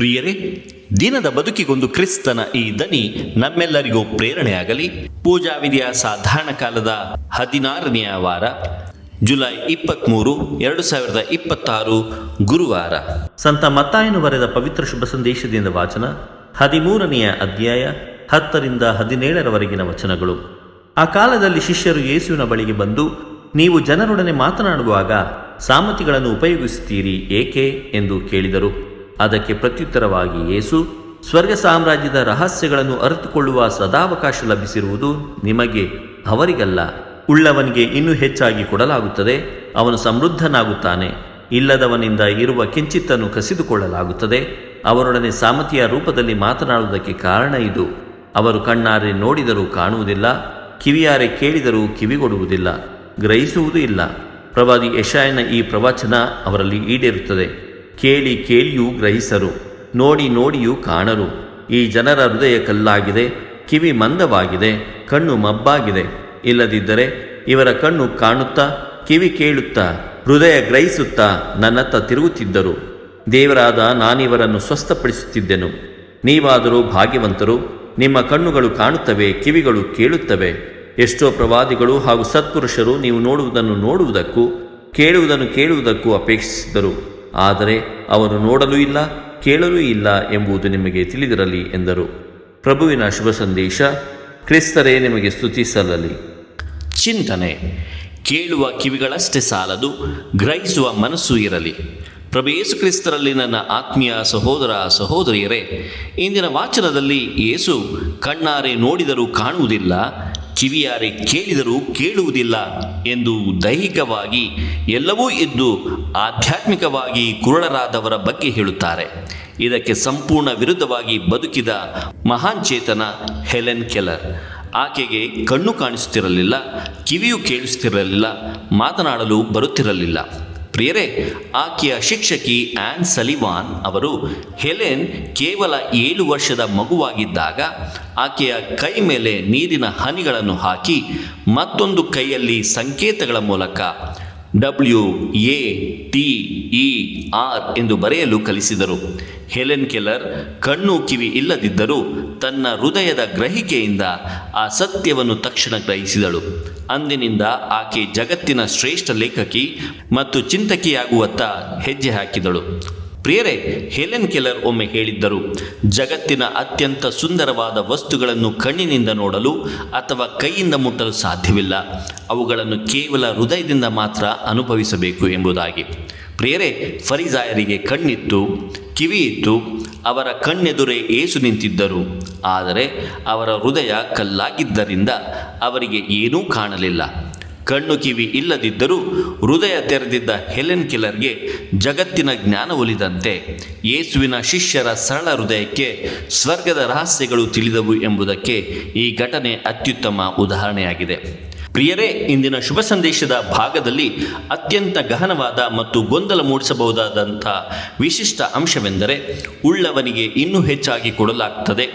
ಪ್ರಿಯರೇ, ದಿನದ ಬದುಕಿಗೊಂದು ಕ್ರಿಸ್ತನ ಈ ದನಿ ನಮ್ಮೆಲ್ಲರಿಗೂ ಪ್ರೇರಣೆಯಾಗಲಿ. ಪೂಜಾ ವಿಧಿಯ ಸಾಧಾರಣ ಕಾಲದ 16ನೆಯ ವಾರ, ಜುಲೈ 23, 2026 ಗುರುವಾರ. ಸಂತ ಮತ್ತಾಯನು ಬರೆದ ಪವಿತ್ರ ಶುಭ ಸಂದೇಶದಿಂದ ವಾಚನ, 13ನೆಯ ಅಧ್ಯಾಯ 10ರಿಂದ 17ರವರೆಗಿನ ವಚನಗಳು. ಆ ಕಾಲದಲ್ಲಿ ಶಿಷ್ಯರು ಯೇಸುವಿನ ಬಳಿಗೆ ಬಂದು, ನೀವು ಜನರೊಡನೆ ಮಾತನಾಡುವಾಗ ಸಾಮತಿಗಳನ್ನು ಉಪಯೋಗಿಸುತ್ತೀರಿ ಏಕೆ ಎಂದು ಕೇಳಿದರು. ಅದಕ್ಕೆ ಪ್ರತ್ಯುತ್ತರವಾಗಿ ಯೇಸು, ಸ್ವರ್ಗ ಸಾಮ್ರಾಜ್ಯದ ರಹಸ್ಯಗಳನ್ನು ಅರಿತುಕೊಳ್ಳುವ ಸದಾವಕಾಶ ಲಭಿಸಿರುವುದು ನಿಮಗೆ, ಅವರಿಗಲ್ಲ. ಉಳ್ಳವನಿಗೆ ಇನ್ನೂ ಹೆಚ್ಚಾಗಿ ಕೊಡಲಾಗುತ್ತದೆ, ಅವನು ಸಮೃದ್ಧನಾಗುತ್ತಾನೆ. ಇಲ್ಲದವನಿಂದ ಇರುವ ಕಿಂಚಿತ್ತನ್ನು ಕಸಿದುಕೊಳ್ಳಲಾಗುತ್ತದೆ. ಅವರೊಡನೆ ಸಾಮತಿಯ ರೂಪದಲ್ಲಿ ಮಾತನಾಡುವುದಕ್ಕೆ ಕಾರಣ ಇದು: ಅವರು ಕಣ್ಣಾರೆ ನೋಡಿದರೂ ಕಾಣುವುದಿಲ್ಲ, ಕಿವಿಯಾರೆ ಕೇಳಿದರೂ ಕಿವಿಗೊಡುವುದಿಲ್ಲ, ಗ್ರಹಿಸುವುದೂ ಇಲ್ಲ. ಪ್ರವಾದಿ ಯೆಶಾಯನ ಈ ಪ್ರವಚನ ಅವರಲ್ಲಿ ಈಡೇರುತ್ತದೆ. ಕೇಳಿ ಕೇಳಿಯೂ ಗ್ರಹಿಸರು, ನೋಡಿ ನೋಡಿಯೂ ಕಾಣರು. ಈ ಜನರ ಹೃದಯ ಕಲ್ಲಾಗಿದೆ, ಕಿವಿ ಮಂದವಾಗಿದೆ, ಕಣ್ಣು ಮಬ್ಬಾಗಿದೆ. ಇಲ್ಲದಿದ್ದರೆ ಇವರ ಕಣ್ಣು ಕಾಣುತ್ತಾ, ಕಿವಿ ಕೇಳುತ್ತಾ, ಹೃದಯ ಗ್ರಹಿಸುತ್ತಾ ನನ್ನತ್ತ ತಿರುಗುತ್ತಿದ್ದರು. ದೇವರಾದ ನಾನಿವರನ್ನು ಸ್ವಸ್ಥಪಡಿಸುತ್ತಿದ್ದೆನು. ನೀವಾದರೂ ಭಾಗ್ಯವಂತರು, ನಿಮ್ಮ ಕಣ್ಣುಗಳು ಕಾಣುತ್ತವೆ, ಕಿವಿಗಳು ಕೇಳುತ್ತವೆ. ಎಷ್ಟೋ ಪ್ರವಾದಿಗಳು ಹಾಗೂ ಸತ್ಪುರುಷರು ನೀವು ನೋಡುವುದನ್ನು ನೋಡುವುದಕ್ಕೂ ಕೇಳುವುದನ್ನು ಕೇಳುವುದಕ್ಕೂ ಅಪೇಕ್ಷಿಸಿದರು, ಆದರೆ ಅವರು ನೋಡಲೂ ಇಲ್ಲ, ಕೇಳಲೂ ಇಲ್ಲ ಎಂಬುದು ನಿಮಗೆ ತಿಳಿದಿರಲಿ ಎಂದರು. ಪ್ರಭುವಿನ ಶುಭ ಸಂದೇಶ. ಕ್ರಿಸ್ತರೇ ನಿಮಗೆ ಸ್ತುತಿ ಸಲ್ಲಲಿ. ಚಿಂತನೆ: ಕೇಳುವ ಕಿವಿಗಳಷ್ಟೇ ಸಾಲದು, ಗ್ರಹಿಸುವ ಮನಸ್ಸು ಇರಲಿ. ಪ್ರಭು ಯೇಸು ಕ್ರಿಸ್ತರಲ್ಲಿ ನನ್ನ ಆತ್ಮೀಯ ಸಹೋದರ ಸಹೋದರಿಯರೇ, ಇಂದಿನ ವಾಚನದಲ್ಲಿ ಯೇಸು ಕಣ್ಣಾರೆ ನೋಡಿದರೂ ಕಾಣುವುದಿಲ್ಲ, ಕಿವಿಯಾರೆ ಕೇಳಿದರೂ ಕೇಳುವುದಿಲ್ಲ ಎಂದು ದೈಹಿಕವಾಗಿ ಎಲ್ಲವೂ ಇದ್ದು ಆಧ್ಯಾತ್ಮಿಕವಾಗಿ ಕುರುಡರಾದವರ ಬಗ್ಗೆ ಹೇಳುತ್ತಾರೆ. ಇದಕ್ಕೆ ಸಂಪೂರ್ಣ ವಿರುದ್ಧವಾಗಿ ಬದುಕಿದ ಮಹಾನ್ ಚೇತನ ಹೆಲೆನ್ ಕೆಲ್ಲರ್. ಆಕೆಗೆ ಕಣ್ಣು ಕಾಣಿಸುತ್ತಿರಲಿಲ್ಲ, ಕಿವಿಯೂ ಕೇಳಿಸುತ್ತಿರಲಿಲ್ಲ, ಮಾತನಾಡಲು ಬರುತ್ತಿರಲಿಲ್ಲ. ಪ್ರಿಯರೇ, ಆಕೆಯ ಶಿಕ್ಷಕಿ ಆ್ಯನ್ ಸಲಿವಾನ್ ಅವರು ಹೆಲೆನ್ ಕೇವಲ 7 ವರ್ಷದ ಮಗುವಾಗಿದ್ದಾಗ ಆಕೆಯ ಕೈ ಮೇಲೆ ನೀರಿನ ಹನಿಗಳನ್ನು ಹಾಕಿ ಮತ್ತೊಂದು ಕೈಯಲ್ಲಿ ಸಂಕೇತಗಳ ಮೂಲಕ WATER ಎಂದು ಬರೆಯಲು ಕಲಿಸಿದರು. ಹೆಲೆನ್ ಕೆಲ್ಲರ್ ಕಣ್ಣು ಕಿವಿ ಇಲ್ಲದಿದ್ದರೂ ತನ್ನ ಹೃದಯದ ಗ್ರಹಿಕೆಯಿಂದ ಆ ಸತ್ಯವನ್ನು ತಕ್ಷಣ ಗ್ರಹಿಸಿದಳು. ಅಂದಿನಿಂದ ಆಕೆ ಜಗತ್ತಿನ ಶ್ರೇಷ್ಠ ಲೇಖಕಿ ಮತ್ತು ಚಿಂತಕಿಯಾಗುವತ್ತ ಹೆಜ್ಜೆ ಹಾಕಿದಳು. ಪ್ರಿಯರೇ, ಹೆಲೆನ್ ಕೆಲ್ಲರ್ ಒಮ್ಮೆ ಹೇಳಿದ್ದರು, ಜಗತ್ತಿನ ಅತ್ಯಂತ ಸುಂದರವಾದ ವಸ್ತುಗಳನ್ನು ಕಣ್ಣಿನಿಂದ ನೋಡಲು ಅಥವಾ ಕೈಯಿಂದ ಮುಟ್ಟಲು ಸಾಧ್ಯವಿಲ್ಲ, ಅವುಗಳನ್ನು ಕೇವಲ ಹೃದಯದಿಂದ ಮಾತ್ರ ಅನುಭವಿಸಬೇಕು ಎಂಬುದಾಗಿ. ಪ್ರಿಯರೇ, ಫರಿಸಾಯರಿಗೆ ಕಣ್ಣಿತ್ತು, ಕಿವಿ ಇತ್ತು, ಅವರ ಕಣ್ಣೆದುರೇ ಏಸು ನಿಂತಿದ್ದರು. ಆದರೆ ಅವರ ಹೃದಯ ಕಲ್ಲಾಗಿದ್ದರಿಂದ ಅವರಿಗೆ ಏನೂ ಕಾಣಲಿಲ್ಲ. ಕಣ್ಣು ಕಿವಿ ಇಲ್ಲದಿದ್ದರೂ ಹೃದಯ ತೆರೆದಿದ್ದ ಹೆಲೆನ್ ಕೆಲ್ಲರ್ಗೆ ಜಗತ್ತಿನ ಜ್ಞಾನ ಒಲಿದಂತೆ ಯೇಸುವಿನ ಶಿಷ್ಯರ ಸರಳ ಹೃದಯಕ್ಕೆ ಸ್ವರ್ಗದ ರಹಸ್ಯಗಳು ತಿಳಿದವು ಎಂಬುದಕ್ಕೆ ಈ ಘಟನೆ ಅತ್ಯುತ್ತಮ ಉದಾಹರಣೆಯಾಗಿದೆ. ಪ್ರಿಯರೇ, ಇಂದಿನ ಶುಭ ಸಂದೇಶದ ಭಾಗದಲ್ಲಿ ಅತ್ಯಂತ ಗಹನವಾದ ಮತ್ತು ಗೊಂದಲ ಮೂಡಿಸಬಹುದಾದಂಥ ವಿಶಿಷ್ಟ ಅಂಶವೆಂದರೆ, ಉಳ್ಳವನಿಗೆ ಇನ್ನೂ ಹೆಚ್ಚಾಗಿ ಕೊಡಲಾಗುತ್ತದೆ,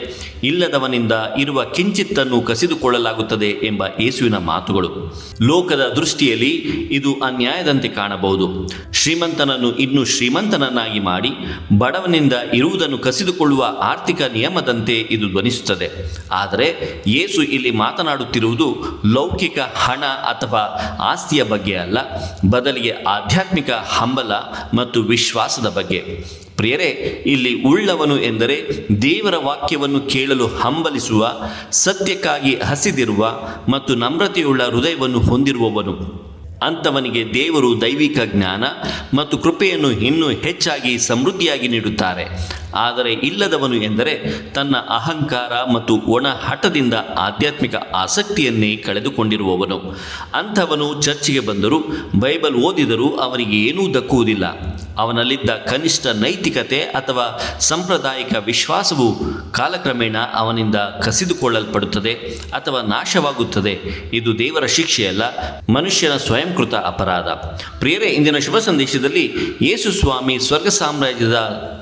ಇಲ್ಲದವನಿಂದ ಇರುವ ಕಿಂಚಿತ್ತನ್ನು ಕಸಿದುಕೊಳ್ಳಲಾಗುತ್ತದೆ ಎಂಬ ಯೇಸುವಿನ ಮಾತುಗಳು. ಲೋಕದ ದೃಷ್ಟಿಯಲ್ಲಿ ಇದು ಅನ್ಯಾಯದಂತೆ ಕಾಣಬಹುದು. ಶ್ರೀಮಂತನನ್ನು ಇನ್ನೂ ಶ್ರೀಮಂತನನ್ನಾಗಿ ಮಾಡಿ ಬಡವನಿಂದ ಇರುವುದನ್ನು ಕಸಿದುಕೊಳ್ಳುವ ಆರ್ಥಿಕ ನಿಯಮದಂತೆ ಇದು ಧ್ವನಿಸುತ್ತದೆ. ಆದರೆ ಯೇಸು ಇಲ್ಲಿ ಮಾತನಾಡುತ್ತಿರುವುದು ಲೌಕಿಕ ಹಣ ಅಥವಾ ಆಸ್ತಿಯ ಬಗ್ಗೆ ಅಲ್ಲ, ಬದಲಿಗೆ ಆಧ್ಯಾತ್ಮಿಕ ಹಂಬಲ ಮತ್ತು ವಿಶ್ವಾಸದ ಬಗ್ಗೆ. ಪ್ರಿಯರೇ, ಇಲ್ಲಿ ಉಳ್ಳವನು ಎಂದರೆ ದೇವರ ವಾಕ್ಯವನ್ನು ಕೇಳಲು ಹಂಬಲಿಸುವ, ಸತ್ಯಕ್ಕಾಗಿ ಹಸಿದಿರುವ ಮತ್ತು ನಮ್ರತೆಯುಳ್ಳ ಹೃದಯವನ್ನು ಹೊಂದಿರುವವನು. ಅಂಥವನಿಗೆ ದೇವರು ದೈವಿಕ ಜ್ಞಾನ ಮತ್ತು ಕೃಪೆಯನ್ನು ಇನ್ನೂ ಹೆಚ್ಚಾಗಿ ಸಮೃದ್ಧಿಯಾಗಿ ನೀಡುತ್ತಾರೆ. ಆದರೆ ಇಲ್ಲದವನು ಎಂದರೆ ತನ್ನ ಅಹಂಕಾರ ಮತ್ತು ಒಣ ಹಠದಿಂದ ಆಧ್ಯಾತ್ಮಿಕ ಆಸಕ್ತಿಯನ್ನೇ ಕಳೆದುಕೊಂಡಿರುವವನು. ಅಂಥವನು ಚರ್ಚಿಗೆ ಬಂದರೂ ಬೈಬಲ್ ಓದಿದರೂ ಅವನಿಗೆ ಏನೂ ದಕ್ಕುವುದಿಲ್ಲ. ಅವನಲ್ಲಿದ್ದ ಕನಿಷ್ಠ ನೈತಿಕತೆ ಅಥವಾ ಸಾಂಪ್ರದಾಯಿಕ ವಿಶ್ವಾಸವು ಕಾಲಕ್ರಮೇಣ ಅವನಿಂದ ಕಸಿದುಕೊಳ್ಳಲ್ಪಡುತ್ತದೆ ಅಥವಾ ನಾಶವಾಗುತ್ತದೆ. ಇದು ದೇವರ ಶಿಕ್ಷೆಯಲ್ಲ, ಮನುಷ್ಯನ ಸ್ವಯಂಕೃತ ಅಪರಾಧ. ಪ್ರಿಯರೇ, ಇಂದಿನ ಶುಭ ಸಂದೇಶದಲ್ಲಿ ಯೇಸು ಸ್ವಾಮಿ ಸ್ವರ್ಗ ಸಾಮ್ರಾಜ್ಯದ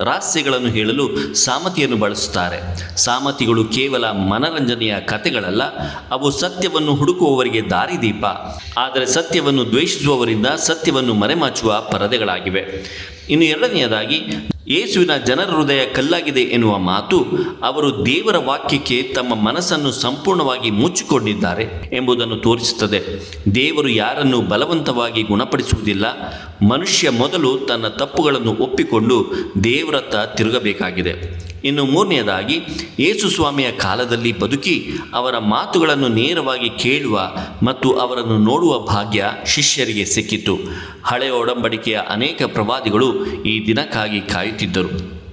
ರಹಸ್ಯಗಳನ್ನು ಹೇಳಲು ಸಾಮತಿಯನ್ನು ಬಳಸುತ್ತಾರೆ. ಸಾಮತಿಗಳು ಕೇವಲ ಮನರಂಜನೆಯ ಕಥೆಗಳಲ್ಲ, ಅವು ಸತ್ಯವನ್ನು ಹುಡುಕುವವರಿಗೆ ದಾರಿದೀಪ. ಆದರೆ ಸತ್ಯವನ್ನು ದ್ವೇಷಿಸುವವರಿಂದ ಸತ್ಯವನ್ನು ಮರೆಮಾಚುವ ಪರದೆಗಳಾಗಿವೆ. ಇನ್ನು ಎರಡನೆಯದಾಗಿ, ಯೇಸುವಿನ ಜನರ ಹೃದಯ ಕಲ್ಲಾಗಿದೆ ಎನ್ನುವ ಮಾತು ಅವರು ದೇವರ ವಾಕ್ಯಕ್ಕೆ ತಮ್ಮ ಮನಸ್ಸನ್ನು ಸಂಪೂರ್ಣವಾಗಿ ಮುಚ್ಚಿಕೊಂಡಿದ್ದಾರೆ ಎಂಬುದನ್ನು ತೋರಿಸುತ್ತದೆ. ದೇವರು ಯಾರನ್ನು ಬಲವಂತವಾಗಿ ಗುಣಪಡಿಸುವುದಿಲ್ಲ. ಮನುಷ್ಯ ಮೊದಲು ತನ್ನ ತಪ್ಪುಗಳನ್ನು ಒಪ್ಪಿಕೊಂಡು ದೇವರತ್ತ ತಿರುಗಬೇಕಾಗಿದೆ. ಇನ್ನು ಮೂರನೆಯದಾಗಿ, ಯೇಸು ಸ್ವಾಮಿಯ ಕಾಲದಲ್ಲಿ ಬದುಕಿ ಅವರ ಮಾತುಗಳನ್ನು ನೇರವಾಗಿ ಕೇಳುವ ಮತ್ತು ಅವರನ್ನು ನೋಡುವ ಭಾಗ್ಯ ಶಿಷ್ಯರಿಗೆ ಸಿಕ್ಕಿತು. ಹಳೆಯ ಒಡಂಬಡಿಕೆಯ ಅನೇಕ ಪ್ರವಾದಿಗಳು ಈ ದಿನಕ್ಕಾಗಿ ಕಾಯುತ್ತಿದ್ದರು.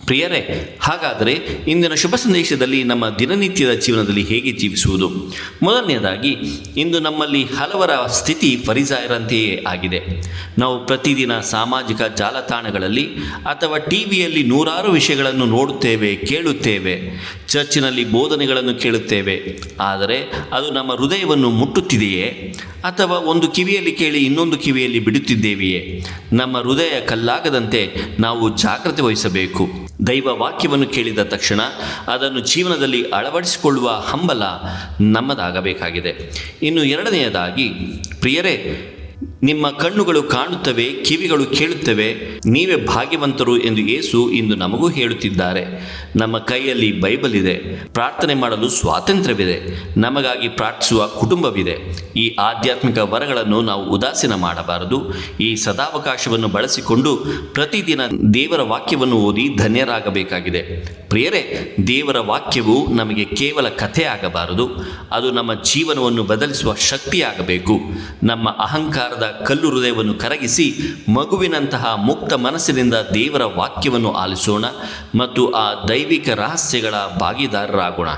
ಪ್ರಿಯರೇ, ಹಾಗಾದರೆ ಇಂದಿನ ಶುಭ ಸಂದೇಶದಲ್ಲಿ ನಮ್ಮ ದಿನನಿತ್ಯದ ಜೀವನದಲ್ಲಿ ಹೇಗೆ ಜೀವಿಸುವುದು? ಮೊದಲನೆಯದಾಗಿ, ಇಂದು ನಮ್ಮಲ್ಲಿ ಹಲವರ ಸ್ಥಿತಿ ಫರಿಸಾಯರಂತೆಯೇ ಆಗಿದೆ. ನಾವು ಪ್ರತಿದಿನ ಸಾಮಾಜಿಕ ಜಾಲತಾಣಗಳಲ್ಲಿ ಅಥವಾ ಟಿವಿಯಲ್ಲಿ ನೂರಾರು ವಿಷಯಗಳನ್ನು ನೋಡುತ್ತೇವೆ, ಕೇಳುತ್ತೇವೆ. ಚರ್ಚಿನಲ್ಲಿ ಬೋಧನೆಗಳನ್ನು ಕೇಳುತ್ತೇವೆ. ಆದರೆ ಅದು ನಮ್ಮ ಹೃದಯವನ್ನು ಮುಟ್ಟುತ್ತಿದೆಯೇ? ಅಥವಾ ಒಂದು ಕಿವಿಯಲ್ಲಿ ಕೇಳಿ ಇನ್ನೊಂದು ಕಿವಿಯಲ್ಲಿ ಬಿಡುತ್ತಿದ್ದೇವೆಯೇ? ನಮ್ಮ ಹೃದಯ ಕಲ್ಲಾಗದಂತೆ ನಾವು ಜಾಗ್ರತೆ ವಹಿಸಬೇಕು. ದೈವ ವಾಕ್ಯವನ್ನು ಕೇಳಿದ ತಕ್ಷಣ ಅದನ್ನು ಜೀವನದಲ್ಲಿ ಅಳವಡಿಸಿಕೊಳ್ಳುವ ಹಂಬಲ ನಮ್ಮದಾಗಬೇಕಾಗಿದೆ. ಇನ್ನು ಎರಡನೆಯದಾಗಿ, ಪ್ರಿಯರೇ, ನಿಮ್ಮ ಕಣ್ಣುಗಳು ಕಾಣುತ್ತವೆ, ಕಿವಿಗಳು ಕೇಳುತ್ತವೆ, ನೀವೇ ಭಾಗ್ಯವಂತರು ಎಂದು ಯೇಸು ಇಂದು ನಮಗೂ ಹೇಳುತ್ತಿದ್ದಾರೆ. ನಮ್ಮ ಕೈಯಲ್ಲಿ ಬೈಬಲ್ ಇದೆ, ಪ್ರಾರ್ಥನೆ ಮಾಡಲು ಸ್ವಾತಂತ್ರ್ಯವಿದೆ, ನಮಗಾಗಿ ಪ್ರಾರ್ಥಿಸುವ ಕುಟುಂಬವಿದೆ. ಈ ಆಧ್ಯಾತ್ಮಿಕ ವರಗಳನ್ನು ನಾವು ಉದಾಸೀನ ಮಾಡಬಾರದು. ಈ ಸದಾವಕಾಶವನ್ನು ಬಳಸಿಕೊಂಡು ಪ್ರತಿದಿನ ದೇವರ ವಾಕ್ಯವನ್ನು ಓದಿ ಧನ್ಯರಾಗಬೇಕಾಗಿದೆ. ಪ್ರಿಯರೇ, ದೇವರ ವಾಕ್ಯವು ನಮಗೆ ಕೇವಲ ಕಥೆ ಆಗಬಾರದು, ಅದು ನಮ್ಮ ಜೀವನವನ್ನು ಬದಲಿಸುವ ಶಕ್ತಿಯಾಗಬೇಕು. ನಮ್ಮ ಅಹಂಕಾರದ ಕಲ್ಲು ಹೃದಯವನ್ನು ಕರಗಿಸಿ ಮಗುವಿನಂತಹ ಮುಕ್ತ ಮನಸ್ಸಿನಿಂದ ದೇವರ ವಾಕ್ಯವನ್ನು ಆಲಿಸೋಣ ಮತ್ತು ಆ ದೈವಿಕ ರಹಸ್ಯಗಳ ಭಾಗಿದಾರರಾಗೋಣ.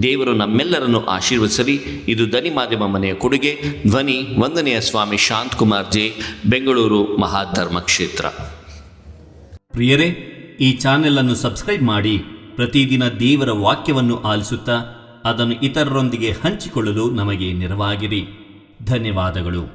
ದೇವರು ನಮ್ಮೆಲ್ಲರನ್ನು ಆಶೀರ್ವದಿಸಲಿ. ಇದು ಧ್ವನಿ ಮಾಧ್ಯಮ ಮನೆಯ ಕೊಡುಗೆ. ಧ್ವನಿ ವಂದನೆಯ ಸ್ವಾಮಿ ಶಾಂತಕುಮಾರ್ ಜೆ, ಬೆಂಗಳೂರು ಮಹಾಧರ್ಮ ಕ್ಷೇತ್ರ. ಪ್ರಿಯರೇ, ಈ ಚಾನೆಲ್ ಅನ್ನು ಸಬ್ಸ್ಕ್ರೈಬ್ ಮಾಡಿ ಪ್ರತಿದಿನ ದೇವರ ವಾಕ್ಯವನ್ನು ಆಲಿಸುತ್ತಾ ಅದನ್ನು ಇತರರೊಂದಿಗೆ ಹಂಚಿಕೊಳ್ಳಲು ನಮಗೆ ನೆರವಾಗಿರಿ. ಧನ್ಯವಾದಗಳು.